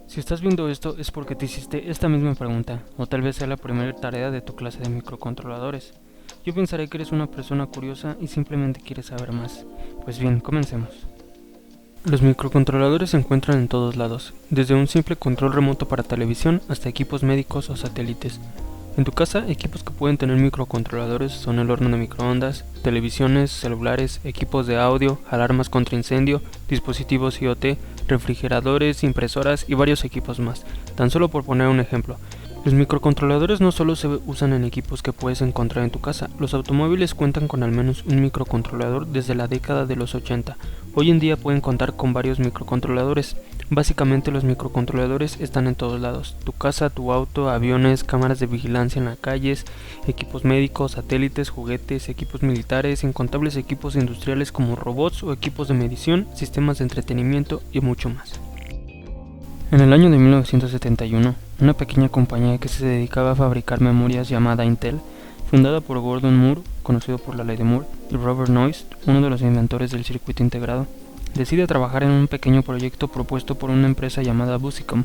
Si estás viendo esto es porque te hiciste esta misma pregunta, o tal vez sea la primera tarea de tu clase de microcontroladores. Yo pensaré que eres una persona curiosa y simplemente quieres saber más. Pues bien, comencemos. Los microcontroladores se encuentran en todos lados, desde un simple control remoto para televisión hasta equipos médicos o satélites. En tu casa, equipos que pueden tener microcontroladores son el horno de microondas, televisiones, celulares, equipos de audio, alarmas contra incendio, dispositivos IoT, refrigeradores, impresoras y varios equipos más, tan solo por poner un ejemplo. Los microcontroladores no solo se usan en equipos que puedes encontrar en tu casa, los automóviles cuentan con al menos un microcontrolador desde la década de los 80. Hoy en día pueden contar con varios microcontroladores. Básicamente los microcontroladores están en todos lados: tu casa, tu auto, aviones, cámaras de vigilancia en las calles, equipos médicos, satélites, juguetes, equipos militares, incontables equipos industriales como robots o equipos de medición, sistemas de entretenimiento y mucho más. En el año de 1971, una pequeña compañía que se dedicaba a fabricar memorias llamada Intel, fundada por Gordon Moore, conocido por la ley de Moore, y Robert Noyce, uno de los inventores del circuito integrado, decide trabajar en un pequeño proyecto propuesto por una empresa llamada Busicom,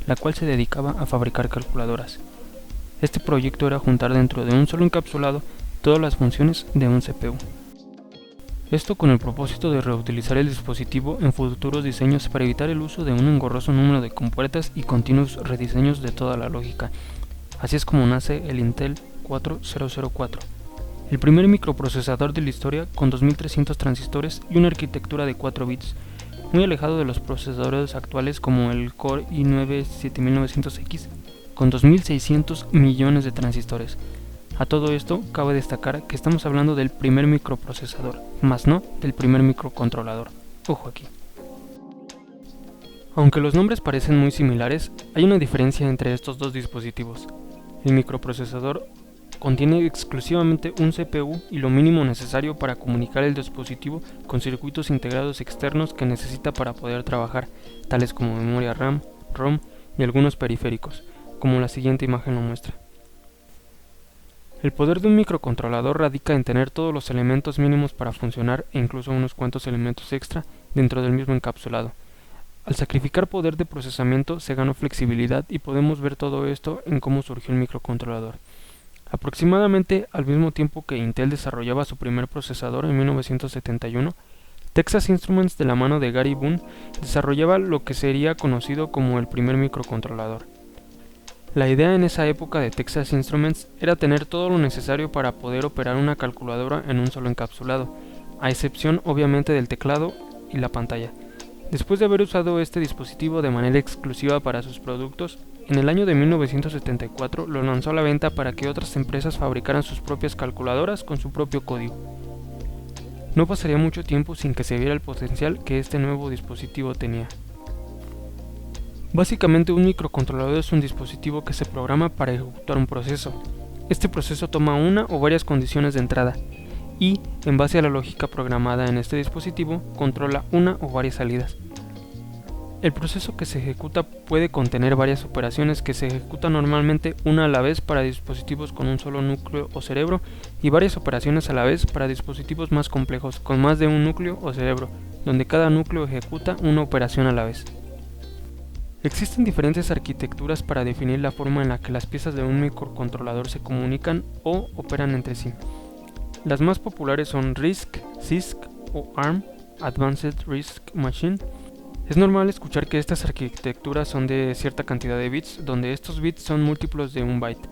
la cual se dedicaba a fabricar calculadoras. Este proyecto era juntar dentro de un solo encapsulado todas las funciones de un CPU. Esto con el propósito de reutilizar el dispositivo en futuros diseños para evitar el uso de un engorroso número de compuertas y continuos rediseños de toda la lógica. Así es como nace el Intel 4004, el primer microprocesador de la historia con 2300 transistores y una arquitectura de 4 bits, muy alejado de los procesadores actuales como el Core i9 7900X con 2600 millones de transistores. A todo esto, cabe destacar que estamos hablando del primer microprocesador, más no del primer microcontrolador. Ojo aquí. Aunque los nombres parecen muy similares, hay una diferencia entre estos dos dispositivos. El microprocesador contiene exclusivamente un CPU y lo mínimo necesario para comunicar el dispositivo con circuitos integrados externos que necesita para poder trabajar, tales como memoria RAM, ROM y algunos periféricos, como la siguiente imagen lo muestra. El poder de un microcontrolador radica en tener todos los elementos mínimos para funcionar e incluso unos cuantos elementos extra dentro del mismo encapsulado. Al sacrificar poder de procesamiento se ganó flexibilidad y podemos ver todo esto en cómo surgió el microcontrolador. Aproximadamente al mismo tiempo que Intel desarrollaba su primer procesador en 1971, Texas Instruments de la mano de Gary Boone desarrollaba lo que sería conocido como el primer microcontrolador. La idea en esa época de Texas Instruments era tener todo lo necesario para poder operar una calculadora en un solo encapsulado, a excepción obviamente del teclado y la pantalla. Después de haber usado este dispositivo de manera exclusiva para sus productos, en el año de 1974 lo lanzó a la venta para que otras empresas fabricaran sus propias calculadoras con su propio código. No pasaría mucho tiempo sin que se viera el potencial que este nuevo dispositivo tenía. Básicamente un microcontrolador es un dispositivo que se programa para ejecutar un proceso. Este proceso toma una o varias condiciones de entrada y, en base a la lógica programada en este dispositivo, controla una o varias salidas. El proceso que se ejecuta puede contener varias operaciones que se ejecutan normalmente una a la vez para dispositivos con un solo núcleo o cerebro y varias operaciones a la vez para dispositivos más complejos con más de un núcleo o cerebro, donde cada núcleo ejecuta una operación a la vez. Existen diferentes arquitecturas para definir la forma en la que las piezas de un microcontrolador se comunican o operan entre sí. Las más populares son RISC, CISC o ARM, Advanced RISC Machine. Es normal escuchar que estas arquitecturas son de cierta cantidad de bits, donde estos bits son múltiplos de un byte,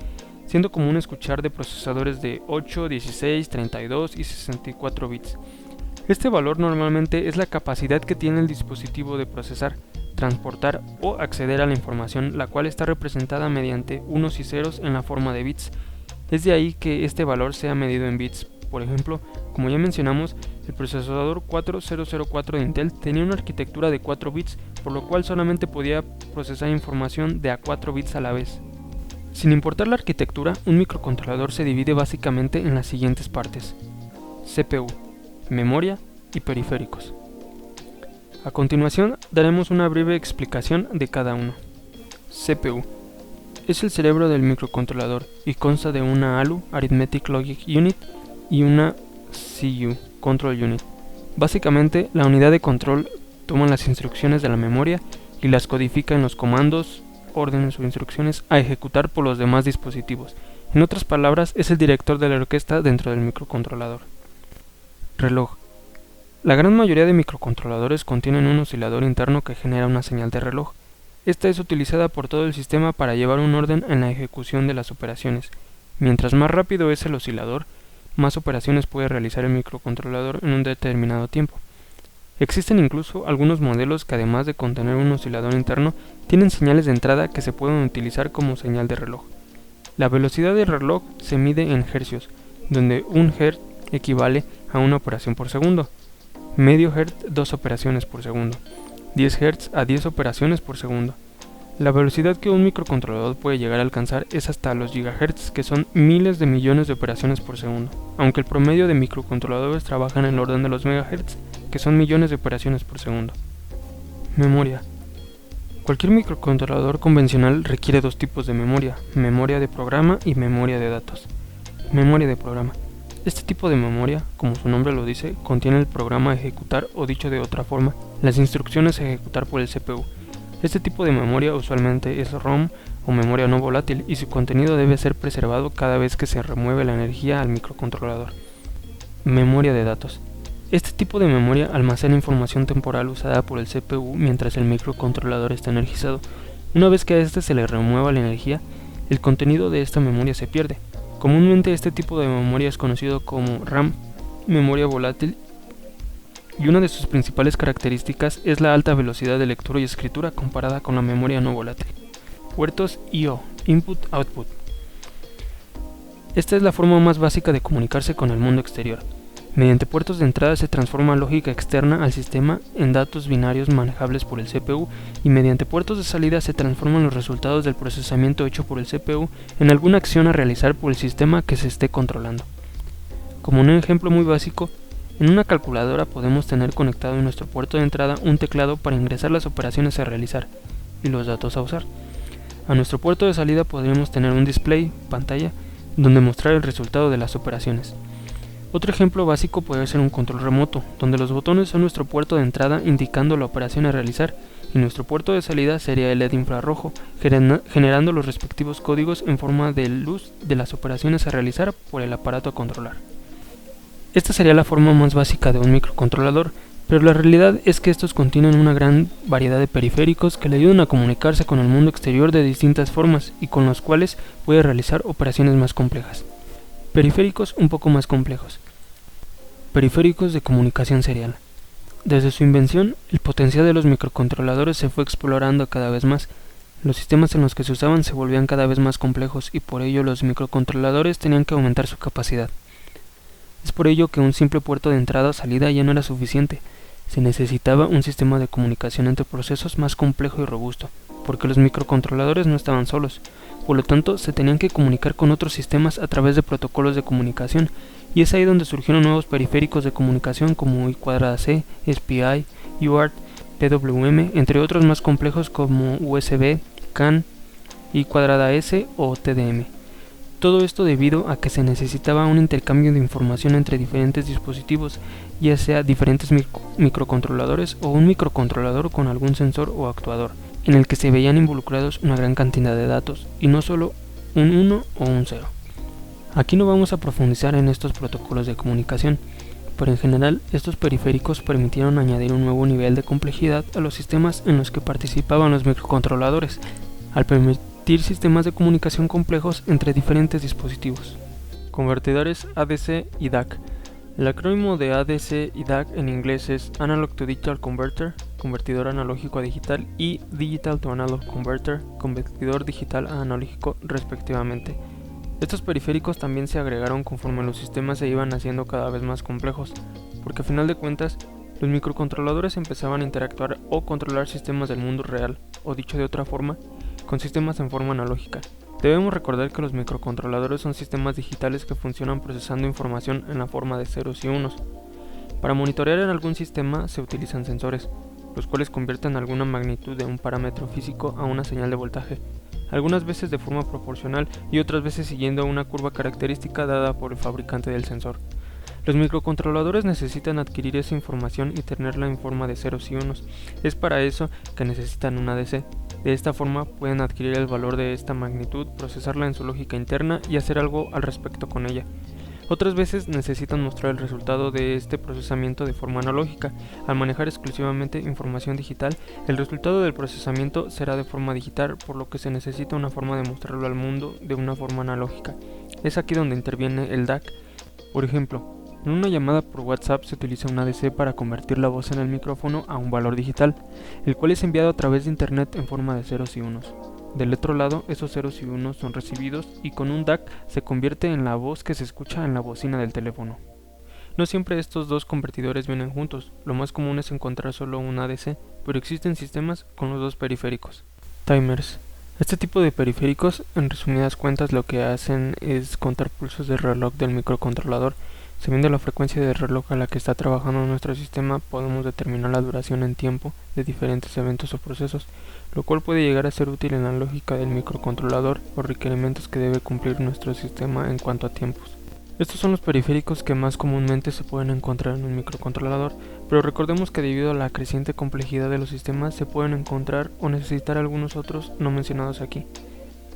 siendo común escuchar de procesadores de 8, 16, 32 y 64 bits. Este valor normalmente es la capacidad que tiene el dispositivo de procesar, transportar o acceder a la información, la cual está representada mediante unos y ceros en la forma de bits. Es de ahí que este valor sea medido en bits. Por ejemplo, como ya mencionamos, el procesador 4004 de Intel tenía una arquitectura de 4 bits, por lo cual solamente podía procesar información de a 4 bits a la vez. Sin importar la arquitectura, un microcontrolador se divide básicamente en las siguientes partes: CPU, memoria y periféricos. A continuación, daremos una breve explicación de cada uno. CPU es el cerebro del microcontrolador y consta de una ALU, Arithmetic Logic Unit, y una CU, Control Unit. Básicamente, la unidad de control toman las instrucciones de la memoria y las codifica en los comandos, órdenes o instrucciones a ejecutar por los demás dispositivos. En otras palabras, es el director de la orquesta dentro del microcontrolador. Reloj. La gran mayoría de microcontroladores contienen un oscilador interno que genera una señal de reloj. Esta es utilizada por todo el sistema para llevar un orden en la ejecución de las operaciones. Mientras más rápido es el oscilador, más operaciones puede realizar el microcontrolador en un determinado tiempo. Existen incluso algunos modelos que, además de contener un oscilador interno, tienen señales de entrada que se pueden utilizar como señal de reloj. La velocidad del reloj se mide en hercios, donde 1 Hz equivale a una operación por segundo, medio Hz 2 operaciones por segundo, 10 Hz a 10 operaciones por segundo. La velocidad que un microcontrolador puede llegar a alcanzar es hasta los gigahertz, que son miles de millones de operaciones por segundo, aunque el promedio de microcontroladores trabaja en el orden de los megahertz, que son millones de operaciones por segundo. Memoria. Cualquier microcontrolador convencional requiere dos tipos de memoria de programa y memoria de datos. Memoria de programa. Este tipo de memoria, como su nombre lo dice, contiene el programa a ejecutar o, dicho de otra forma, las instrucciones a ejecutar por el CPU. Este tipo de memoria usualmente es ROM o memoria no volátil y su contenido debe ser preservado cada vez que se remueve la energía al microcontrolador. Memoria de datos. Este tipo de memoria almacena información temporal usada por el CPU mientras el microcontrolador está energizado. Una vez que a este se le remueva la energía, el contenido de esta memoria se pierde. Comúnmente este tipo de memoria es conocido como RAM, memoria volátil, y una de sus principales características es la alta velocidad de lectura y escritura comparada con la memoria no volátil. Puertos I/O, Input-Output. Esta es la forma más básica de comunicarse con el mundo exterior. Mediante puertos de entrada se transforma lógica externa al sistema en datos binarios manejables por el CPU, y mediante puertos de salida se transforman los resultados del procesamiento hecho por el CPU en alguna acción a realizar por el sistema que se esté controlando. Como un ejemplo muy básico, en una calculadora podemos tener conectado en nuestro puerto de entrada un teclado para ingresar las operaciones a realizar y los datos a usar. A nuestro puerto de salida podríamos tener un display, pantalla, donde mostrar el resultado de las operaciones. Otro ejemplo básico puede ser un control remoto, donde los botones son nuestro puerto de entrada indicando la operación a realizar, y nuestro puerto de salida sería el LED infrarrojo, generando los respectivos códigos en forma de luz de las operaciones a realizar por el aparato a controlar. Esta sería la forma más básica de un microcontrolador, pero la realidad es que estos contienen una gran variedad de periféricos que le ayudan a comunicarse con el mundo exterior de distintas formas y con los cuales puede realizar operaciones más complejas. Periféricos un poco más complejos. Periféricos de comunicación serial. Desde su invención, el potencial de los microcontroladores se fue explorando cada vez más. Los sistemas en los que se usaban se volvían cada vez más complejos y por ello los microcontroladores tenían que aumentar su capacidad. Es por ello que un simple puerto de entrada o salida ya no era suficiente. Se necesitaba un sistema de comunicación entre procesos más complejo y robusto, porque los microcontroladores no estaban solos. Por lo tanto, se tenían que comunicar con otros sistemas a través de protocolos de comunicación, y es ahí donde surgieron nuevos periféricos de comunicación como I²C, SPI, UART, PWM, entre otros más complejos como USB, CAN, I²S o TDM. Todo esto debido a que se necesitaba un intercambio de información entre diferentes dispositivos, ya sea diferentes microcontroladores o un microcontrolador con algún sensor o actuador, en el que se veían involucrados una gran cantidad de datos, y no solo un 1 o un 0. Aquí no vamos a profundizar en estos protocolos de comunicación, pero en general estos periféricos permitieron añadir un nuevo nivel de complejidad a los sistemas en los que participaban los microcontroladores, al permitir sistemas de comunicación complejos entre diferentes dispositivos. Convertidores ADC y DAC. El acrónimo de ADC y DAC en inglés es Analog to Digital Converter, convertidor analógico a digital, y Digital to Analog Converter, convertidor digital a analógico respectivamente. Estos periféricos también se agregaron conforme los sistemas se iban haciendo cada vez más complejos, porque a final de cuentas, los microcontroladores empezaban a interactuar o controlar sistemas del mundo real, o dicho de otra forma, con sistemas en forma analógica. Debemos recordar que los microcontroladores son sistemas digitales que funcionan procesando información en la forma de ceros y unos. Para monitorear en algún sistema se utilizan sensores, los cuales convierten alguna magnitud de un parámetro físico a una señal de voltaje, algunas veces de forma proporcional y otras veces siguiendo una curva característica dada por el fabricante del sensor. Los microcontroladores necesitan adquirir esa información y tenerla en forma de ceros y unos. Es para eso que necesitan una ADC. De esta forma pueden adquirir el valor de esta magnitud, procesarla en su lógica interna y hacer algo al respecto con ella. Otras veces necesitan mostrar el resultado de este procesamiento de forma analógica. Al manejar exclusivamente información digital, el resultado del procesamiento será de forma digital, por lo que se necesita una forma de mostrarlo al mundo de una forma analógica. Es aquí donde interviene el DAC. Por ejemplo, en una llamada por WhatsApp se utiliza una ADC para convertir la voz en el micrófono a un valor digital, el cual es enviado a través de Internet en forma de ceros y unos. Del otro lado, esos ceros y unos son recibidos y con un DAC se convierte en la voz que se escucha en la bocina del teléfono. No siempre estos dos convertidores vienen juntos, lo más común es encontrar solo una ADC, pero existen sistemas con los dos periféricos. Timers. Este tipo de periféricos, en resumidas cuentas, lo que hacen es contar pulsos de reloj del microcontrolador. Sabiendo la frecuencia de reloj a la que está trabajando nuestro sistema, podemos determinar la duración en tiempo de diferentes eventos o procesos, lo cual puede llegar a ser útil en la lógica del microcontrolador o requerimientos que debe cumplir nuestro sistema en cuanto a tiempos. Estos son los periféricos que más comúnmente se pueden encontrar en un microcontrolador, pero recordemos que debido a la creciente complejidad de los sistemas se pueden encontrar o necesitar algunos otros no mencionados aquí.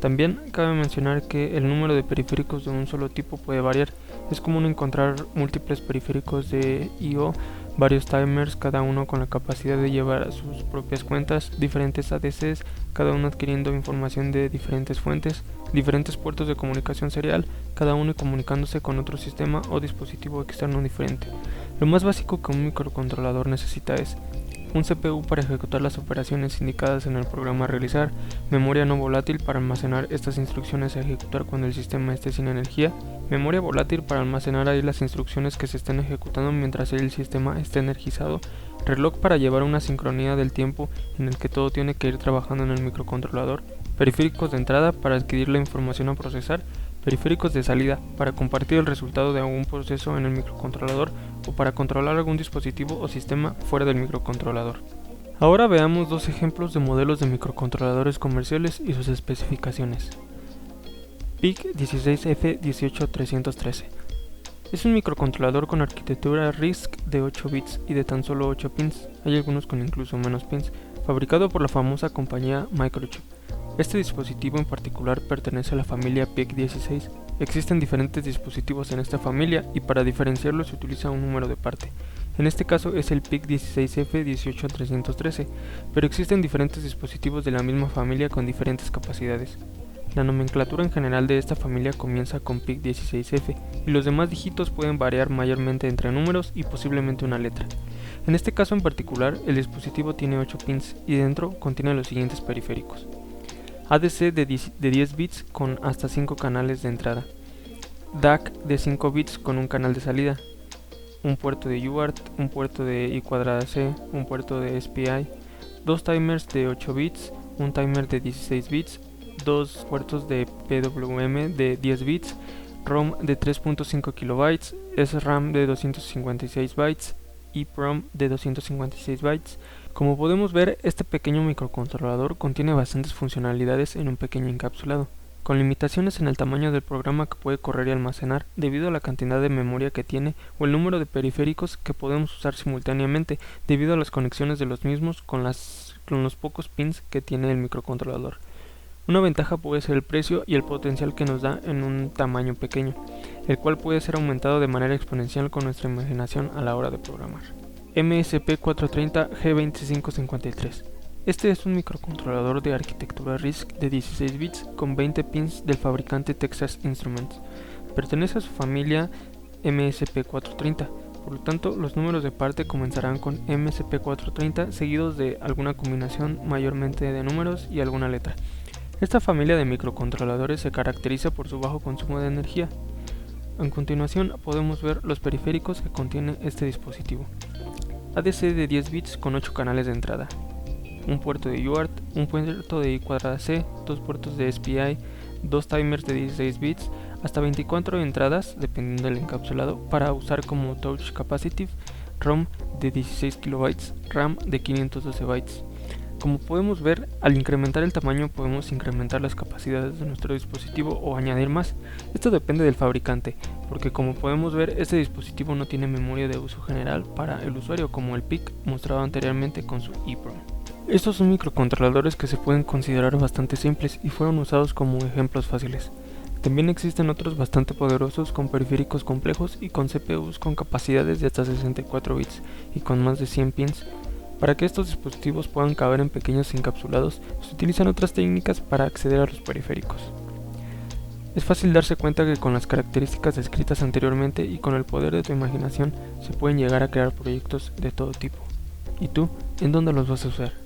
También cabe mencionar que el número de periféricos de un solo tipo puede variar. Es común encontrar múltiples periféricos de I/O, varios timers, cada uno con la capacidad de llevar a sus propias cuentas, diferentes ADCs, cada uno adquiriendo información de diferentes fuentes, diferentes puertos de comunicación serial, cada uno comunicándose con otro sistema o dispositivo externo diferente. Lo más básico que un microcontrolador necesita es un CPU para ejecutar las operaciones indicadas en el programa a realizar, memoria no volátil para almacenar estas instrucciones a ejecutar cuando el sistema esté sin energía, memoria volátil para almacenar ahí las instrucciones que se estén ejecutando mientras el sistema esté energizado, reloj para llevar una sincronía del tiempo en el que todo tiene que ir trabajando en el microcontrolador, periféricos de entrada para adquirir la información a procesar, periféricos de salida para compartir el resultado de algún proceso en el microcontrolador o para controlar algún dispositivo o sistema fuera del microcontrolador. Ahora veamos dos ejemplos de modelos de microcontroladores comerciales y sus especificaciones. PIC16F18313 es un microcontrolador con arquitectura RISC de 8 bits y de tan solo 8 pins, hay algunos con incluso menos pins, fabricado por la famosa compañía Microchip. Este dispositivo en particular pertenece a la familia PIC16. Existen diferentes dispositivos en esta familia y para diferenciarlo se utiliza un número de parte. En este caso es el PIC16F18313, pero existen diferentes dispositivos de la misma familia con diferentes capacidades. La nomenclatura en general de esta familia comienza con PIC16F y los demás dígitos pueden variar mayormente entre números y posiblemente una letra. En este caso en particular, el dispositivo tiene 8 pins y dentro contiene los siguientes periféricos. ADC de 10 bits con hasta 5 canales de entrada, DAC de 5 bits con un canal de salida, un puerto de UART, un puerto de I²C, un puerto de SPI, dos timers de 8 bits, un timer de 16 bits, dos puertos de PWM de 10 bits, ROM de 3.5 kilobytes, SRAM de 256 bytes, EEPROM de 256 bytes. Como podemos ver, este pequeño microcontrolador contiene bastantes funcionalidades en un pequeño encapsulado, con limitaciones en el tamaño del programa que puede correr y almacenar debido a la cantidad de memoria que tiene o el número de periféricos que podemos usar simultáneamente debido a las conexiones de los mismos con los pocos pins que tiene el microcontrolador. Una ventaja puede ser el precio y el potencial que nos da en un tamaño pequeño, el cual puede ser aumentado de manera exponencial con nuestra imaginación a la hora de programar. MSP430G2553. Este es un microcontrolador de arquitectura RISC de 16 bits con 20 pins del fabricante Texas Instruments. Pertenece a su familia MSP430, por lo tanto los números de parte comenzarán con MSP430 seguidos de alguna combinación mayormente de números y alguna letra. Esta familia de microcontroladores se caracteriza por su bajo consumo de energía. A continuación podemos ver los periféricos que contiene este dispositivo. ADC de 10 bits con 8 canales de entrada, un puerto de UART, un puerto de I²C, dos puertos de SPI, dos timers de 16 bits, hasta 24 entradas, dependiendo del encapsulado, para usar como touch capacitive, ROM de 16 KB, RAM de 512 bytes. Como podemos ver, al incrementar el tamaño podemos incrementar las capacidades de nuestro dispositivo o añadir más. Esto depende del fabricante, porque como podemos ver, este dispositivo no tiene memoria de uso general para el usuario como el PIC mostrado anteriormente con su EEPROM. Estos son microcontroladores que se pueden considerar bastante simples y fueron usados como ejemplos fáciles. También existen otros bastante poderosos con periféricos complejos y con CPUs con capacidades de hasta 64 bits y con más de 100 pins. Para que estos dispositivos puedan caber en pequeños encapsulados, se utilizan otras técnicas para acceder a los periféricos. Es fácil darse cuenta que con las características descritas anteriormente y con el poder de tu imaginación se pueden llegar a crear proyectos de todo tipo. ¿Y tú, en dónde los vas a usar?